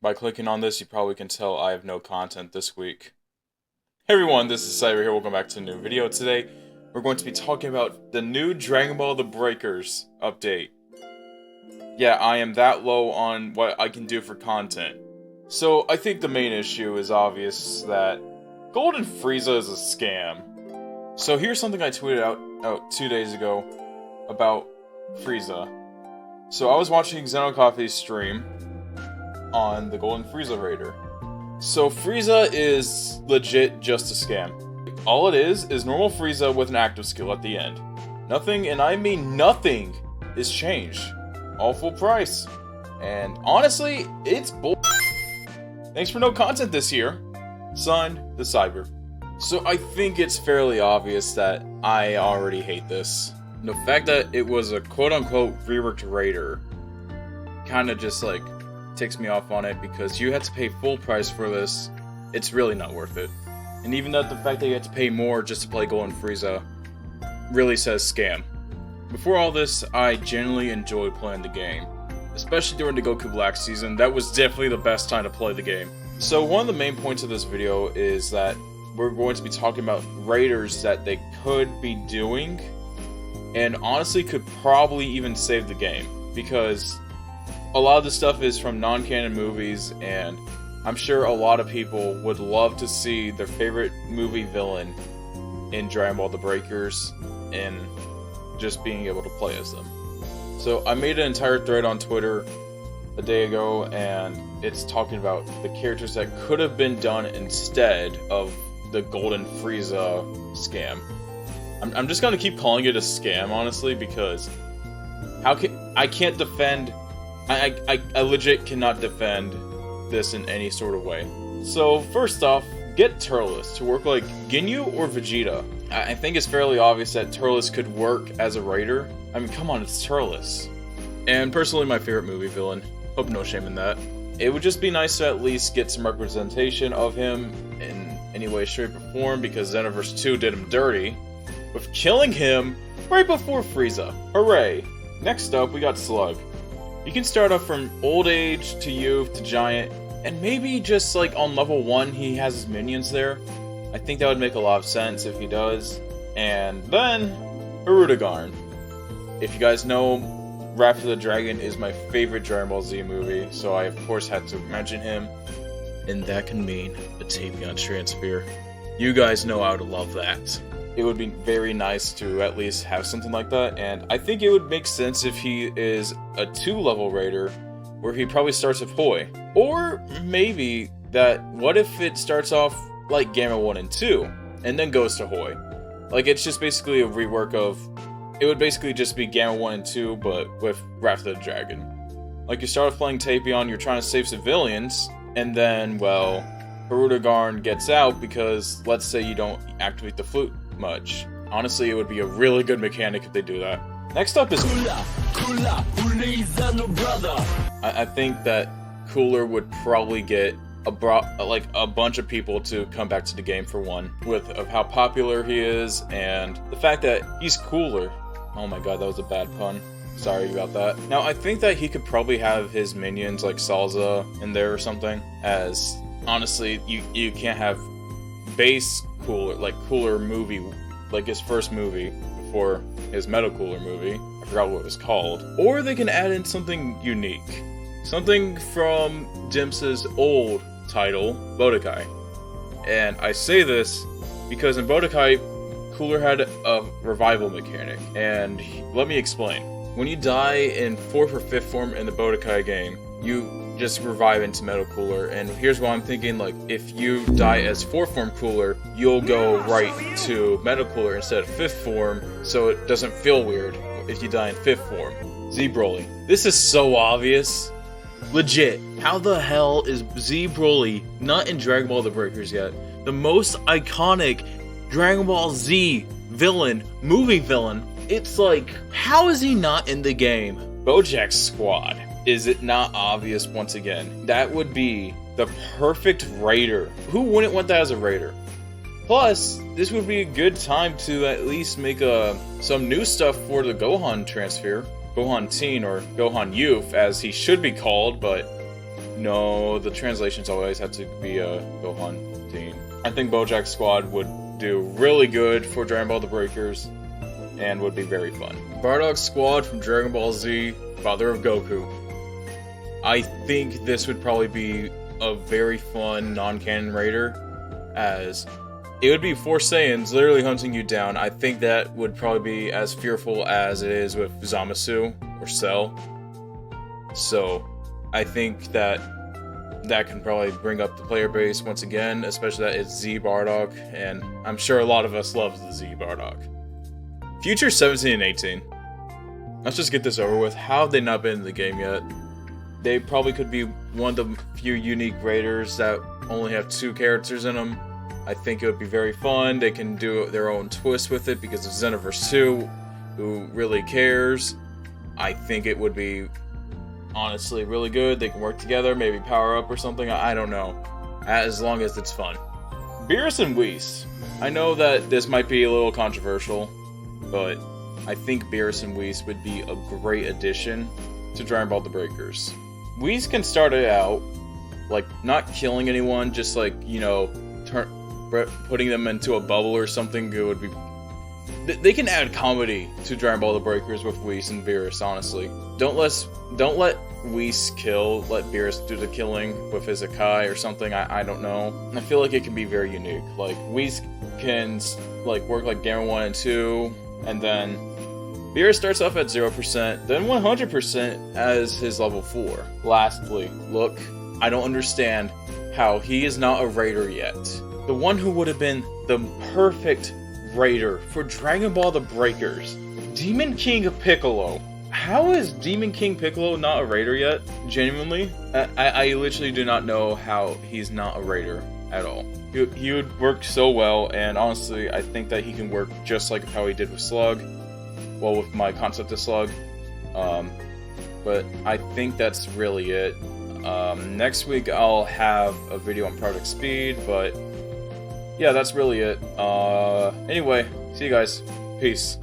By clicking on this, you probably can tell I have no content this week. Hey everyone, this is Cyber here. Welcome back to a new video. Today, we're going to be talking about the new Dragon Ball The Breakers update. Yeah, I am that low on what I can do for content. So, I think the main issue is obvious that Golden Frieza is a scam. So here's something I tweeted out 2 days ago about Frieza. So I was watching Xenocoffee's stream on the Golden Frieza Raider. So Frieza is legit just a scam. All it is normal Frieza with an active skill at the end. Nothing, and I mean nothing, is changed. All full price. And honestly, it's bull. Thanks for no content this year. Signed, the Cyber. So I think it's fairly obvious that I already hate this. The fact that it was a quote-unquote reworked Raider kinda just like ticks me off on it, because you had to pay full price for this. It's really not worth it. And even that the fact that you had to pay more just to play Golden Frieza really says scam. Before all this, I genuinely enjoyed playing the game. Especially during the Goku Black season, that was definitely the best time to play the game. So one of the main points of this video is that we're going to be talking about Raiders that they could be doing, and honestly could probably even save the game, because a lot of the stuff is from non-canon movies, and I'm sure a lot of people would love to see their favorite movie villain in Dragon Ball The Breakers, and just being able to play as them. So I made an entire thread on Twitter a day ago, and it's talking about the characters that could have been done instead of the Golden Frieza scam. I'm just gonna keep calling it a scam, honestly, because I can't defend. I legit cannot defend this in any sort of way. So first off, get Turles to work like Ginyu or Vegeta. I think it's fairly obvious that Turles could work as a Raider. I mean, come on, it's Turles. And personally, my favorite movie villain. Hope no shame in that. It would just be nice to at least get some representation of him in any way, shape, or form, because Xenoverse 2 did him dirty with killing him right before Frieza. Hooray! Next up, we got Slug. You can start off from old age to youth to giant, and maybe just like on level 1 he has his minions there. I think that would make a lot of sense if he does. And then, Hirudegarn. If you guys know, Wrath of the Dragon is my favorite Dragon Ball Z movie, so I of course had to mention him. And that can mean a Tapion transfer. You guys know I would love that. It would be very nice to at least have something like that, and I think it would make sense if he is a 2-level Raider, where he probably starts with Hoi. Or maybe that, what if it starts off like Gamma 1 and 2, and then goes to Hoi? Like, it's just basically a rework of, it would basically just be Gamma 1 and 2, but with Wrath of the Dragon. Like, you start off playing Tapion, you're trying to save civilians, and then, well, Hirudegarn gets out because, let's say you don't activate the flute much. Honestly, it would be a really good mechanic if they do that. Next up is Cooler. I think that Cooler would probably get a bunch of people to come back to the game, for one, of how popular he is, and the fact that he's cooler. Oh my god, that was a bad pun. Sorry about that. Now, I think that he could probably have his minions like Salza in there or something, as honestly, you can't have base Cooler, like Cooler movie, like his first movie before his Metal Cooler movie. I forgot what it was called. Or they can add in something unique. Something from Dimsa's old title, Budokai. And I say this because in Budokai, Cooler had a revival mechanic. And let me explain. When you die in 4th or 5th form in the Budokai game, you just revive into Metal Cooler, and here's what I'm thinking, like, if you die as 4th form Cooler, you'll go right to Metal Cooler instead of 5th form, so it doesn't feel weird if you die in 5th form. Z Broly. This is so obvious. Legit. How the hell is Z Broly not in Dragon Ball The Breakers yet? The most iconic Dragon Ball Z villain, movie villain. It's like, how is he not in the game? BoJack Squad. Is it not obvious once again? That would be the perfect Raider. Who wouldn't want that as a Raider? Plus, this would be a good time to at least make some new stuff for the Gohan transfer. Gohan Teen, or Gohan Youth, as he should be called, but No, the translations always had to be Gohan Teen. I think BoJack Squad would do really good for Dragon Ball The Breakers, and would be very fun. Bardock Squad from Dragon Ball Z, Father of Goku. I think this would probably be a very fun non-canon raider, as it would be 4 Saiyans literally hunting you down. I think that would probably be as fearful as it is with Zamasu or Cell. So, I think that can probably bring up the player base once again, especially that it's Z Bardock, and I'm sure a lot of us love the Z Bardock. Future 17 and 18. Let's just get this over with. How have they not been in the game yet? They probably could be one of the few unique raiders that only have 2 characters in them. I think it would be very fun. They can do their own twist with it because of Xenoverse 2, who really cares. I think it would be honestly really good. They can work together, maybe power up or something. I don't know. As long as it's fun. Beerus and Whis. I know that this might be a little controversial, but I think Beerus and Whis would be a great addition to Dragon Ball The Breakers. Whis can start it out, like, not killing anyone, just like, you know, putting them into a bubble or something. It would be... They can add comedy to Dragon Ball The Breakers with Whis and Beerus, honestly. Don't let Whis kill, let Beerus do the killing with his Akai or something, I don't know. I feel like it can be very unique. Like, Whis can, like, work like Gamma 1 and 2, and then Beerus starts off at 0%, then 100% as his level 4. Lastly, look, I don't understand how he is not a raider yet. The one who would have been the perfect raider for Dragon Ball The Breakers, Demon King Piccolo. How is Demon King Piccolo not a raider yet? Genuinely, I literally do not know how he's not a raider at all. He would work so well, and honestly, I think that he can work just like how he did with Slug. Well, with my concept of Slug. But I think that's really it. Next week I'll have a video on Project Speed, but yeah, that's really it. Anyway, see you guys. Peace.